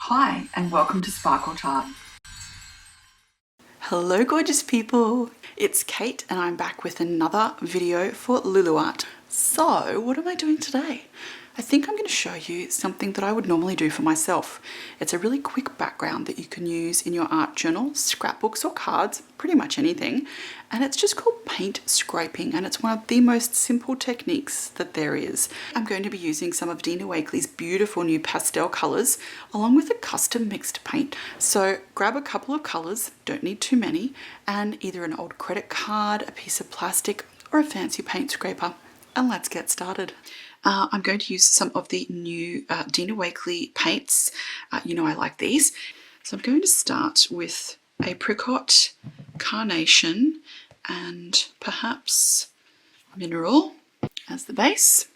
Hi and welcome to Sparkle Chart. Hello gorgeous people, it's Kate and I'm back with another video for Lulu Art. So what am I doing today? I think I'm going to show you something that I would normally do for myself. It's a really quick background that you can use in your art journal, scrapbooks or cards, pretty much anything. And it's just called paint scraping and it's one of the most simple techniques that there is. I'm going to be using some of Dina Wakley's beautiful new pastel colours along with a custom mixed paint. So grab a couple of colours, don't need too many, and either an old credit card, a piece of plastic or a fancy paint scraper. And let's get started. I'm going to use some of the new Dina Wakley paints. You know I like these. So I'm going to start with apricot, carnation, and perhaps mineral as the base,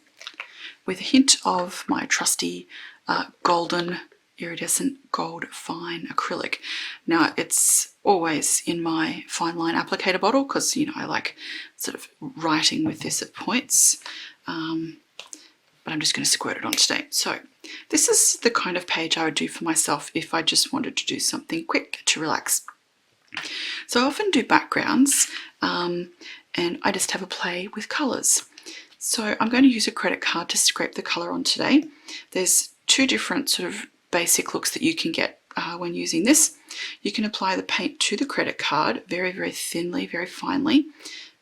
with a hint of my trusty golden iridescent gold fine acrylic. Now it's always in my fine line applicator bottle because you know I like sort of writing with this at points. But I'm just going to squirt it on today. So this is the kind of page I would do for myself if I just wanted to do something quick to relax. So I often do backgrounds and I just have a play with colours. So I'm going to use a credit card to scrape the colour on today. There's two different sort of basic looks that you can get when using this. You can apply the paint to the credit card very, very thinly, very finely.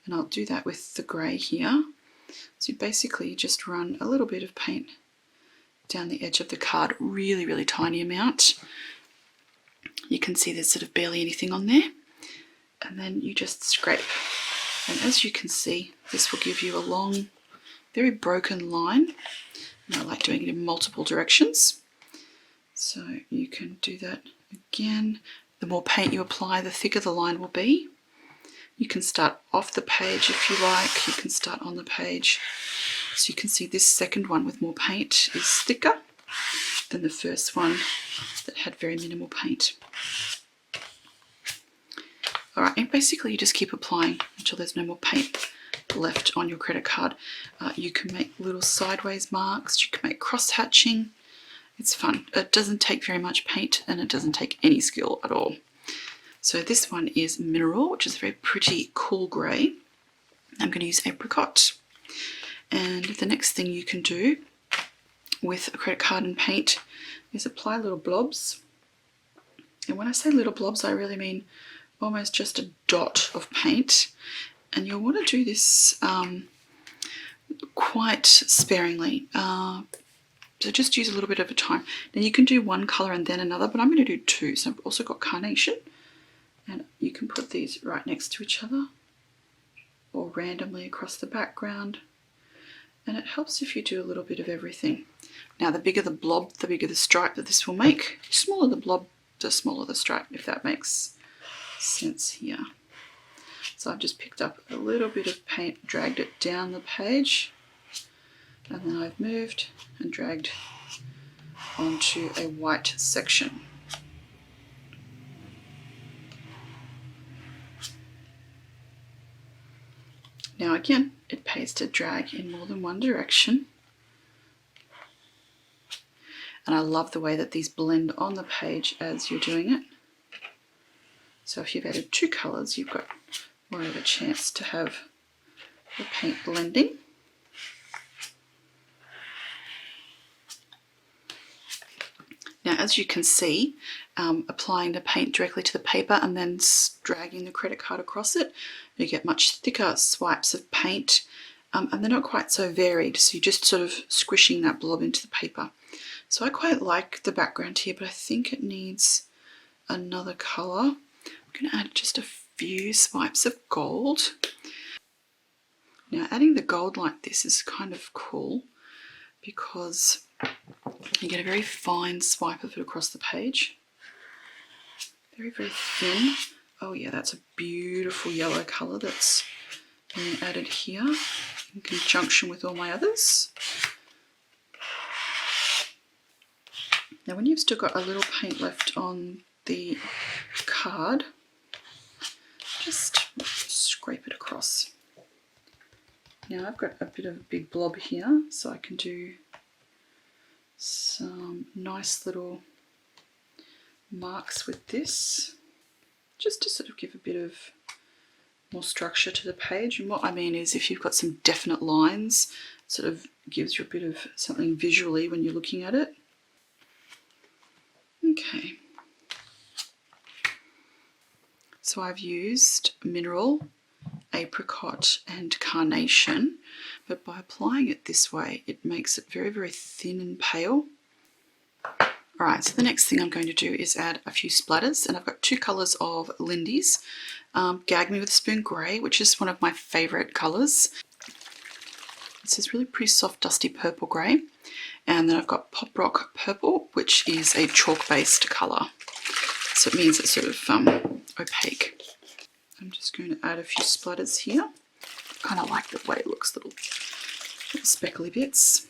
And I'll do that with the grey here. So you basically just run a little bit of paint down the edge of the card, really, really tiny amount. You can see there's sort of barely anything on there. And then you just scrape. And as you can see, this will give you a long, very broken line. And I like doing it in multiple directions. So you can do that again. The more paint you apply, the thicker the line will be. You can start off the page if you like, you can start on the page. So you can see this second one with more paint is thicker than the first one that had very minimal paint. Alright, and basically you just keep applying until there's no more paint left on your credit card. You can make little sideways marks, you can make cross hatching. It's fun. It doesn't take very much paint and it doesn't take any skill at all. So this one is mineral, which is a very pretty cool grey. I'm going to use apricot. And the next thing you can do with a credit card and paint is apply little blobs. And when I say little blobs, I really mean almost just a dot of paint. And you'll want to do this quite sparingly. So just use a little bit of a time. Now you can do one colour and then another, but I'm going to do two. So I've also got carnation. And you can put these right next to each other or randomly across the background. And it helps if you do a little bit of everything. Now the bigger the blob, the bigger the stripe that this will make. The smaller the blob, the smaller the stripe, if that makes sense here. So I've just picked up a little bit of paint, dragged it down the page, and then I've moved and dragged onto a white section. Now again, it pays to drag in more than one direction. And I love the way that these blend on the page as you're doing it. So if you've added two colours, you've got more of a chance to have the paint blending. Now as you can see, applying the paint directly to the paper and then dragging the credit card across it, you get much thicker swipes of paint and they're not quite so varied, so you're just sort of squishing that blob into the paper. So I quite like the background here, but I think it needs another colour. I'm going to add just a few swipes of gold. Now adding the gold like this is kind of cool because you get a very fine swipe of it across the page. Very, very thin. Oh yeah, that's a beautiful yellow colour that's being added here in conjunction with all my others. Now when you've still got a little paint left on the card, just scrape it across. Now I've got a bit of a big blob here, so I can do some nice little marks with this, just to sort of give a bit of more structure to the page. And what I mean is if you've got some definite lines, it sort of gives you a bit of something visually when you're looking at it. Okay. So I've used mineral, apricot and carnation, but by applying it this way, it makes it very, very thin and pale. All right, so the next thing I'm going to do is add a few splatters, and I've got two colours of Lindy's. Gag Me with a Spoon Grey, which is one of my favourite colours. It's this really pretty soft, dusty purple grey. And then I've got Pop Rock Purple, which is a chalk-based colour. So it means it's sort of opaque. I'm just going to add a few splatters here. Kind of like the way it looks, little speckly bits.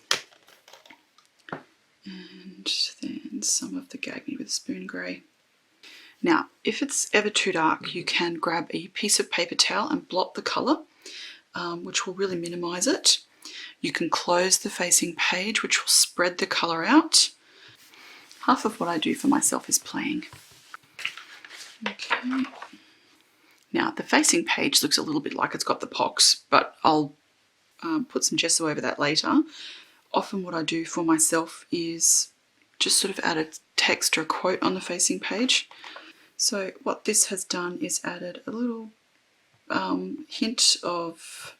And then some of the Gag Me with a Spoon Grey. Now, if it's ever too dark, you can grab a piece of paper towel and blot the colour, which will really minimise it. You can close the facing page, which will spread the colour out. Half of what I do for myself is playing. Okay. Now, the facing page looks a little bit like it's got the pox, but I'll put some gesso over that later. Often what I do for myself is just sort of add a text or a quote on the facing page. So what this has done is added a little hint of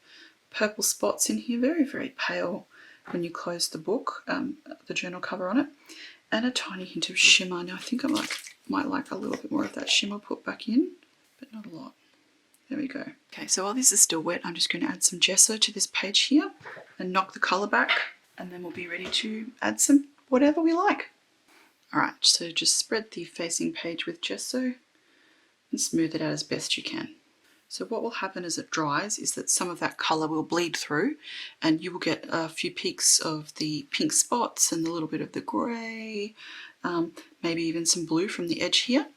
purple spots in here, very, very pale when you close the book, the journal cover on it, and a tiny hint of shimmer. Now I think I might like a little bit more of that shimmer put back in, but not a lot. There we go. Okay, so while this is still wet, I'm just going to add some gesso to this page here and knock the colour back, and then we'll be ready to add some whatever we like. Alright, so just spread the facing page with gesso and smooth it out as best you can. So what will happen as it dries is that some of that colour will bleed through, and you will get a few peaks of the pink spots and a little bit of the grey, maybe even some blue from the edge here,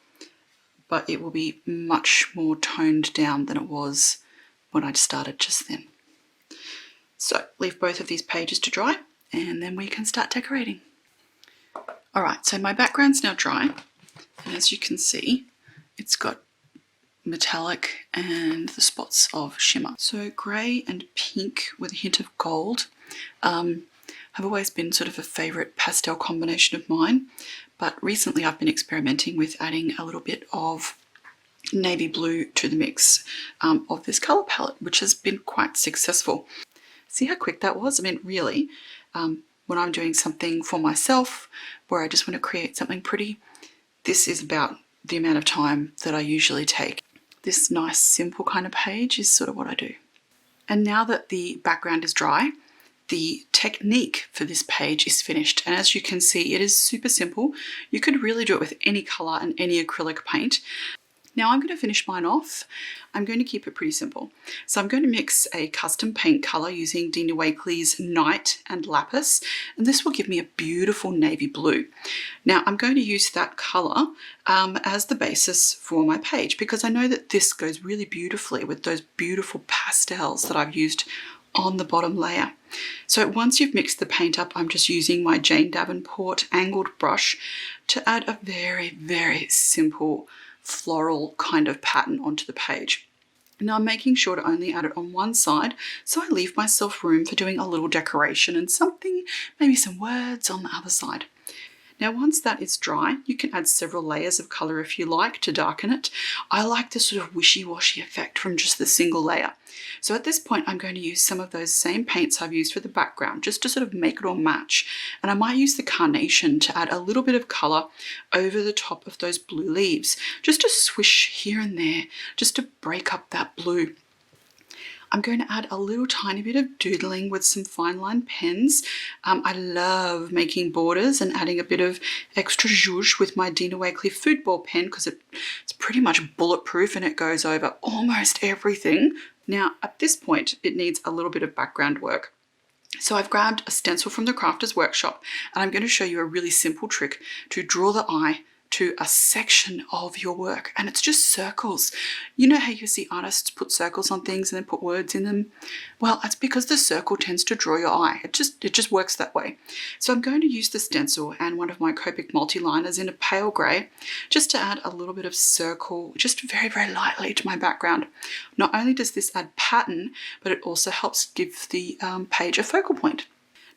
but it will be much more toned down than it was when I started just then. So leave both of these pages to dry, and then we can start decorating. Alright, so my background's now dry, and as you can see, it's got metallic and the spots of shimmer. So grey and pink with a hint of gold have always been sort of a favourite pastel combination of mine, but recently I've been experimenting with adding a little bit of navy blue to the mix of this colour palette, which has been quite successful. See how quick that was? I mean, really, when I'm doing something for myself where I just want to create something pretty, this is about the amount of time that I usually take. This nice simple kind of page is sort of what I do. And now that the background is dry, the technique for this page is finished. And as you can see, it is super simple. You could really do it with any colour and any acrylic paint. Now I'm going to finish mine off. I'm going to keep it pretty simple. So I'm going to mix a custom paint colour using Dina Wakley's Night and Lapis, and this will give me a beautiful navy blue. Now I'm going to use that colour as the basis for my page, because I know that this goes really beautifully with those beautiful pastels that I've used on the bottom layer. So once you've mixed the paint up, I'm just using my Jane Davenport angled brush to add a very, very simple floral kind of pattern onto the page. Now I'm making sure to only add it on one side, so I leave myself room for doing a little decoration and something, maybe some words on the other side. Now once that is dry, you can add several layers of colour if you like to darken it. I like the sort of wishy-washy effect from just the single layer. So at this point I'm going to use some of those same paints I've used for the background just to sort of make it all match. And I might use the carnation to add a little bit of colour over the top of those blue leaves, just to swish here and there, just to break up that blue. I'm going to add a little tiny bit of doodling with some fine line pens. I love making borders and adding a bit of extra zhuzh with my Dina Wakley football pen, because it's pretty much bulletproof and it goes over almost everything. Now at this point it needs a little bit of background work. So I've grabbed a stencil from the Crafters Workshop, and I'm going to show you a really simple trick to draw the eye to a section of your work, and it's just circles. You know how you see artists put circles on things and then put words in them? Well, that's because the circle tends to draw your eye. It just works that way. So I'm going to use the stencil and one of my Copic multi-liners in a pale grey just to add a little bit of circle, just very, very lightly to my background. Not only does this add pattern, but it also helps give the page a focal point.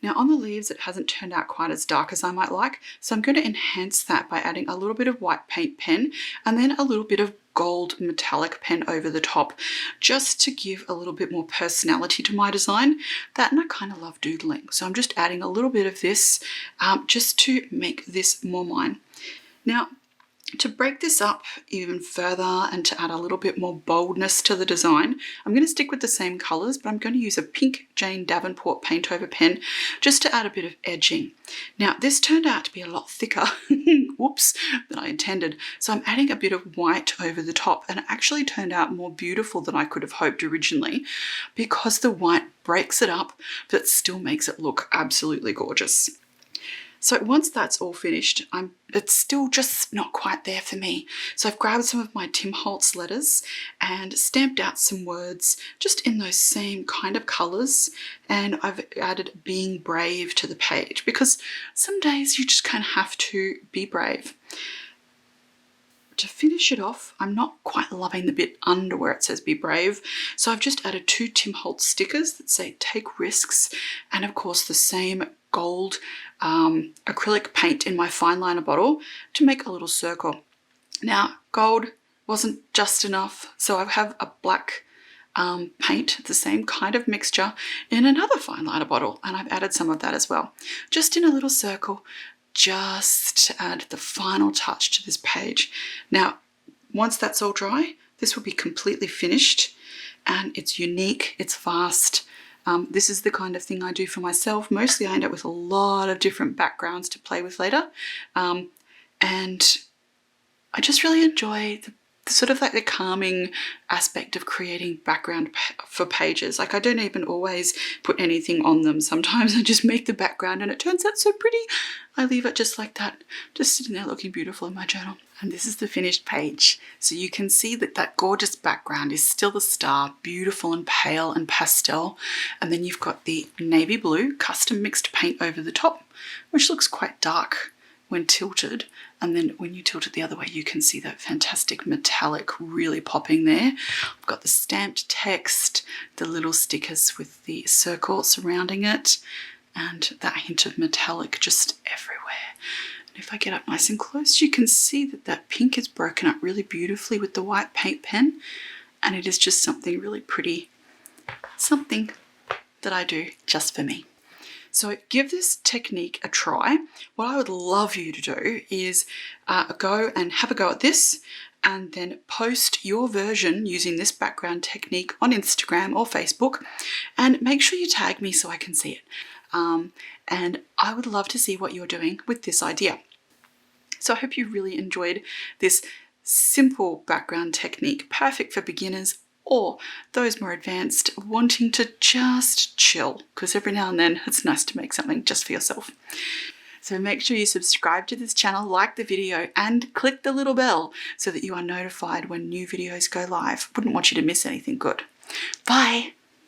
Now on the leaves it hasn't turned out quite as dark as I might like, so I'm going to enhance that by adding a little bit of white paint pen and then a little bit of gold metallic pen over the top, just to give a little bit more personality to my design. That, and I kind of love doodling, so I'm just adding a little bit of this just to make this more mine. Now, to break this up even further and to add a little bit more boldness to the design, I'm going to stick with the same colours, but I'm going to use a pink Jane Davenport paint over pen just to add a bit of edging. Now this turned out to be a lot thicker, whoops, than I intended, so I'm adding a bit of white over the top, and it actually turned out more beautiful than I could have hoped originally because the white breaks it up but still makes it look absolutely gorgeous. So once that's all finished, it's still just not quite there for me. So I've grabbed some of my Tim Holtz letters and stamped out some words just in those same kind of colours, and I've added being brave to the page because some days you just kind of have to be brave. To finish it off, I'm not quite loving the bit under where it says be brave, so I've just added 2 Tim Holtz stickers that say take risks, and of course the same gold acrylic paint in my fine liner bottle to make a little circle. Now gold wasn't just enough, so I have a black paint, the same kind of mixture, in another fine liner bottle, and I've added some of that as well, just in a little circle, just to add the final touch to this page. Now once that's all dry, this will be completely finished, and it's unique, it's fast. This is the kind of thing I do for myself. Mostly I end up with a lot of different backgrounds to play with later, and I just really enjoy the sort of like the calming aspect of creating background for pages. Like I don't even always put anything on them. Sometimes I just make the background and it turns out so pretty. I leave it just like that, just sitting there looking beautiful in my journal. And this is the finished page. So you can see that that gorgeous background is still the star, beautiful and pale and pastel. And then you've got the navy blue custom mixed paint over the top, which looks quite dark when tilted, and then when you tilt it the other way you can see that fantastic metallic really popping there. I've got the stamped text, the little stickers with the circle surrounding it, and that hint of metallic just everywhere. And if I get up nice and close you can see that that pink is broken up really beautifully with the white paint pen, and it is just something really pretty, something that I do just for me. So give this technique a try. What I would love you to do is go and have a go at this and then post your version using this background technique on Instagram or Facebook, and make sure you tag me so I can see it. And I would love to see what you're doing with this idea. So I hope you really enjoyed this simple background technique, perfect for beginners or those more advanced wanting to just chill, because every now and then it's nice to make something just for yourself. So make sure you subscribe to this channel, like the video, and click the little bell so that you are notified when new videos go live. Wouldn't want you to miss anything good. Bye!